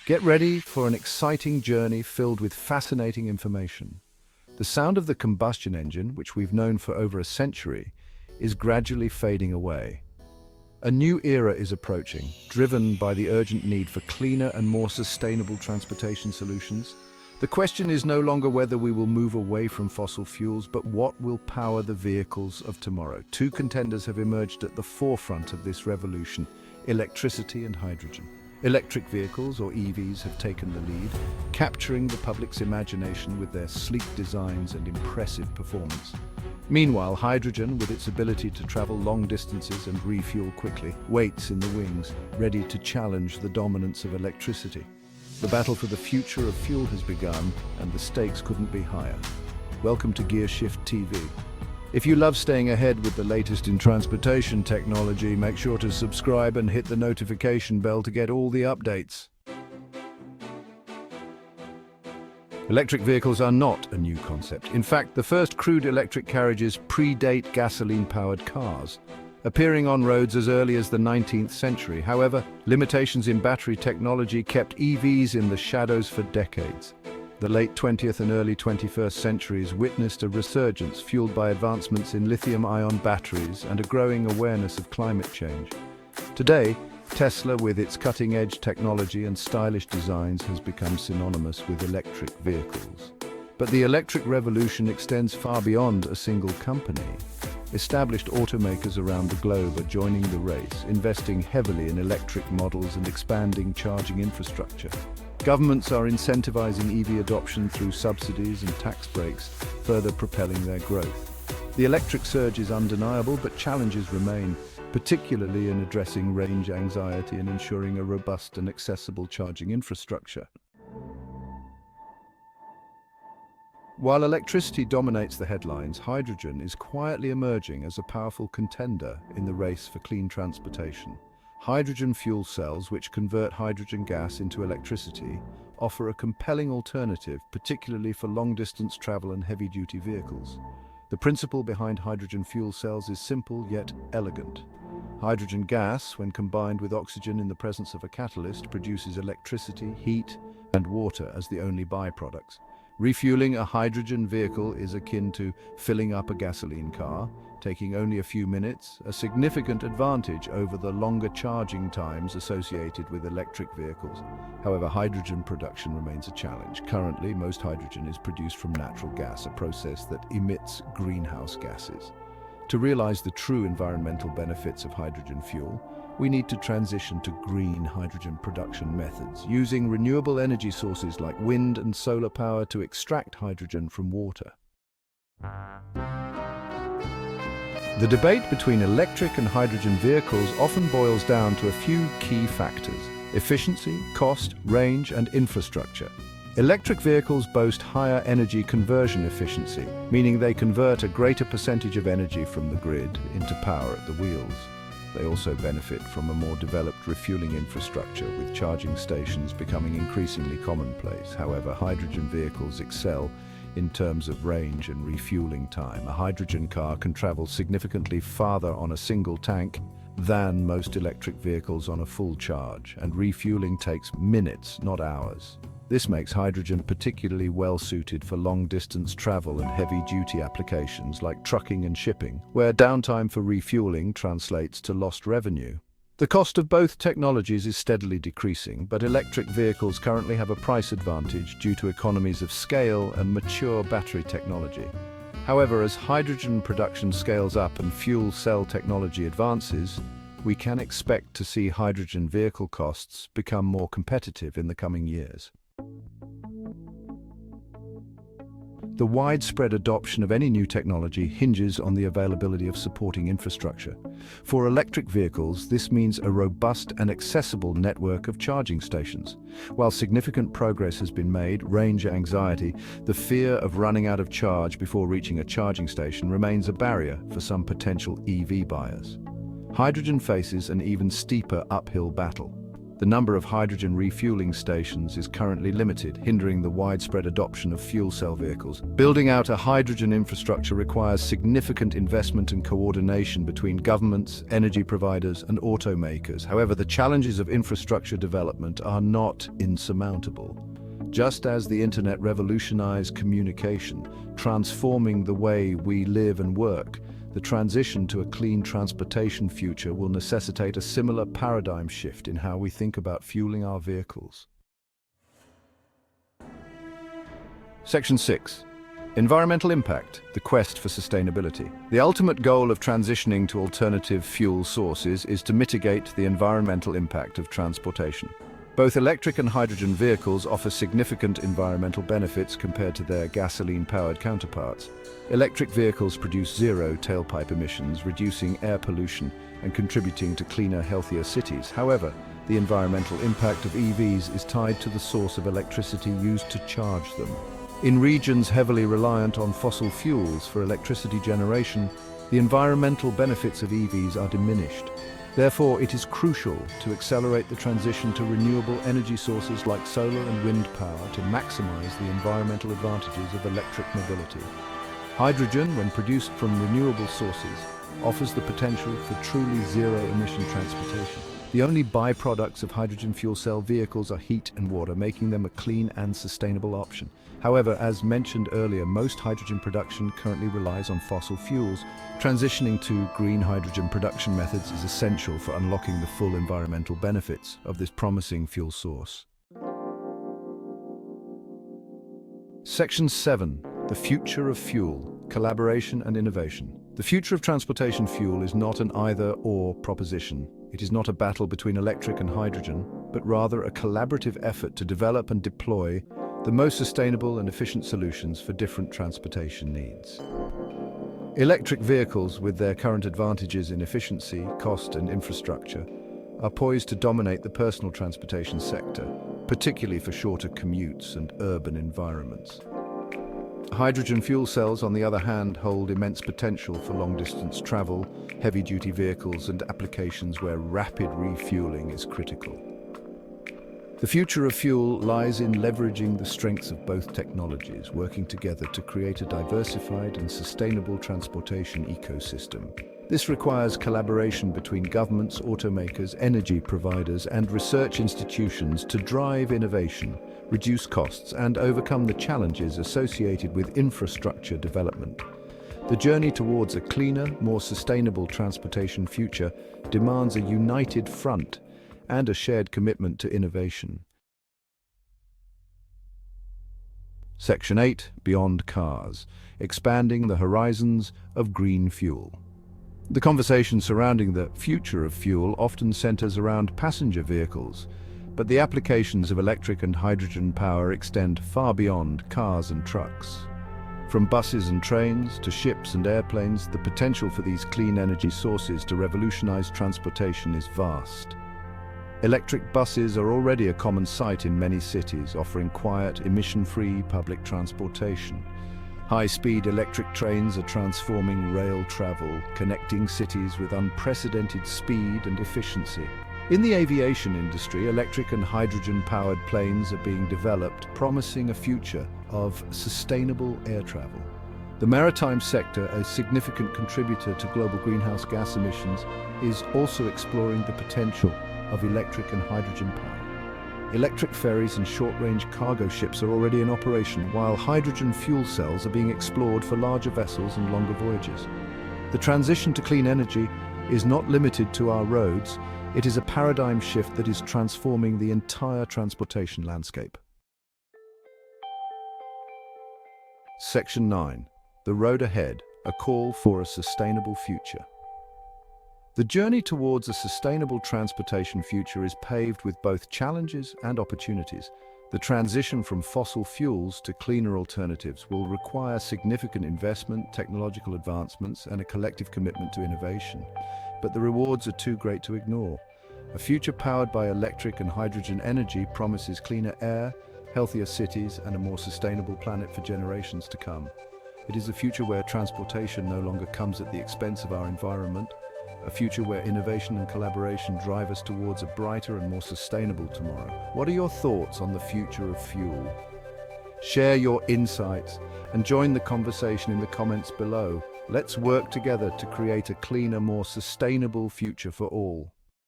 Get ready for an exciting journey filled with fascinating information. The sound of the combustion engine, which we've known for over a century, is gradually fading away. A new era is approaching, driven by the urgent need for cleaner and more sustainable transportation solutions. The question is no longer whether we will move away from fossil fuels, but what will power the vehicles of tomorrow. Two contenders have emerged at the forefront of this revolution: electricity and hydrogen. Electric vehicles, or EVs, have taken the lead, capturing the public's imagination with their sleek designs and impressive performance. Meanwhile, hydrogen, with its ability to travel long distances and refuel quickly, waits in the wings, ready to challenge the dominance of electricity. The battle for the future of fuel has begun, and the stakes couldn't be higher. Welcome to GearShift TV. If you love staying ahead with the latest in transportation technology, make sure to subscribe and hit the notification bell to get all the updates. Electric vehicles are not a new concept. In fact, the first crude electric carriages predate gasoline-powered cars, appearing on roads as early as the 19th century. However, limitations in battery technology kept EVs in the shadows for decades. The late 20th and early 21st centuries witnessed a resurgence fueled by advancements in lithium-ion batteries and a growing awareness of climate change. Today, Tesla, with its cutting-edge technology and stylish designs, has become synonymous with electric vehicles. But the electric revolution extends far beyond a single company. Established automakers around the globe are joining the race, investing heavily in electric models and expanding charging infrastructure. Governments are incentivizing EV adoption through subsidies and tax breaks, further propelling their growth. The electric surge is undeniable, but challenges remain, particularly in addressing range anxiety and ensuring a robust and accessible charging infrastructure. While electricity dominates the headlines, hydrogen is quietly emerging as a powerful contender in the race for clean transportation. Hydrogen fuel cells, which convert hydrogen gas into electricity, offer a compelling alternative, particularly for long-distance travel and heavy-duty vehicles. The principle behind hydrogen fuel cells is simple yet elegant. Hydrogen gas, when combined with oxygen in the presence of a catalyst, produces electricity, heat, and water as the only byproducts. Refueling a hydrogen vehicle is akin to filling up a gasoline car, taking only a few minutes, a significant advantage over the longer charging times associated with electric vehicles. However, hydrogen production remains a challenge. Currently, most hydrogen is produced from natural gas, a process that emits greenhouse gases. To realize the true environmental benefits of hydrogen fuel, we need to transition to green hydrogen production methods, using renewable energy sources like wind and solar power to extract hydrogen from water. The debate between electric and hydrogen vehicles often boils down to a few key factors: efficiency, cost, range, and infrastructure. Electric vehicles boast higher energy conversion efficiency, meaning they convert a greater percentage of energy from the grid into power at the wheels. They also benefit from a more developed refueling infrastructure, with charging stations becoming increasingly commonplace. However, hydrogen vehicles excel in terms of range and refueling time. A hydrogen car can travel significantly farther on a single tank than most electric vehicles on a full charge, and refueling takes minutes, not hours. This makes hydrogen particularly well-suited for long-distance travel and heavy-duty applications like trucking and shipping, where downtime for refueling translates to lost revenue. The cost of both technologies is steadily decreasing, but electric vehicles currently have a price advantage due to economies of scale and mature battery technology. However, as hydrogen production scales up and fuel cell technology advances, we can expect to see hydrogen vehicle costs become more competitive in the coming years. The widespread adoption of any new technology hinges on the availability of supporting infrastructure. For electric vehicles, this means a robust and accessible network of charging stations. While significant progress has been made, range anxiety, the fear of running out of charge before reaching a charging station, remains a barrier for some potential EV buyers. Hydrogen faces an even steeper uphill battle. The number of hydrogen refueling stations is currently limited, hindering the widespread adoption of fuel cell vehicles. Building out a hydrogen infrastructure requires significant investment and coordination between governments, energy providers, and automakers. However, the challenges of infrastructure development are not insurmountable. Just as the internet revolutionized communication, transforming the way we live and work, the transition to a clean transportation future will necessitate a similar paradigm shift in how we think about fueling our vehicles. Section 6. Environmental impact, the quest for sustainability. The ultimate goal of transitioning to alternative fuel sources is to mitigate the environmental impact of transportation. Both electric and hydrogen vehicles offer significant environmental benefits compared to their gasoline-powered counterparts. Electric vehicles produce zero tailpipe emissions, reducing air pollution and contributing to cleaner, healthier cities. However, the environmental impact of EVs is tied to the source of electricity used to charge them. In regions heavily reliant on fossil fuels for electricity generation, the environmental benefits of EVs are diminished. Therefore, it is crucial to accelerate the transition to renewable energy sources like solar and wind power to maximize the environmental advantages of electric mobility. Hydrogen, when produced from renewable sources, offers the potential for truly zero-emission transportation. The only byproducts of hydrogen fuel cell vehicles are heat and water, making them a clean and sustainable option. However, as mentioned earlier, most hydrogen production currently relies on fossil fuels. Transitioning to green hydrogen production methods is essential for unlocking the full environmental benefits of this promising fuel source. Section 7. The future of fuel, collaboration and innovation. The future of transportation fuel is not an either-or proposition. It is not a battle between electric and hydrogen, but rather a collaborative effort to develop and deploy the most sustainable and efficient solutions for different transportation needs. Electric vehicles, with their current advantages in efficiency, cost, and infrastructure, are poised to dominate the personal transportation sector, particularly for shorter commutes and urban environments. Hydrogen fuel cells, on the other hand, hold immense potential for long-distance travel, heavy-duty vehicles, and applications where rapid refueling is critical. The future of fuel lies in leveraging the strengths of both technologies, working together to create a diversified and sustainable transportation ecosystem. This requires collaboration between governments, automakers, energy providers, and research institutions to drive innovation, reduce costs, and overcome the challenges associated with infrastructure development. The journey towards a cleaner, more sustainable transportation future demands a united front and a shared commitment to innovation. Section 8. Beyond cars, expanding the horizons of green fuel. The conversation surrounding the future of fuel often centers around passenger vehicles, but the applications of electric and hydrogen power extend far beyond cars and trucks. From buses and trains to ships and airplanes, the potential for these clean energy sources to revolutionize transportation is vast. Electric buses are already a common sight in many cities, offering quiet, emission-free public transportation. High-speed electric trains are transforming rail travel, connecting cities with unprecedented speed and efficiency. In the aviation industry, electric and hydrogen-powered planes are being developed, promising a future of sustainable air travel. The maritime sector, a significant contributor to global greenhouse gas emissions, is also exploring the potential of electric and hydrogen power. Electric ferries and short-range cargo ships are already in operation, while hydrogen fuel cells are being explored for larger vessels and longer voyages. The transition to clean energy is not limited to our roads. It is a paradigm shift that is transforming the entire transportation landscape. Section 9. The road ahead, a call for a sustainable future. The journey towards a sustainable transportation future is paved with both challenges and opportunities. The transition from fossil fuels to cleaner alternatives will require significant investment, technological advancements, and a collective commitment to innovation. But the rewards are too great to ignore. A future powered by electric and hydrogen energy promises cleaner air, healthier cities, and a more sustainable planet for generations to come. It is a future where transportation no longer comes at the expense of our environment, a future where innovation and collaboration drive us towards a brighter and more sustainable tomorrow. What are your thoughts on the future of fuel? Share your insights and join the conversation in the comments below. Let's work together to create a cleaner, more sustainable future for all.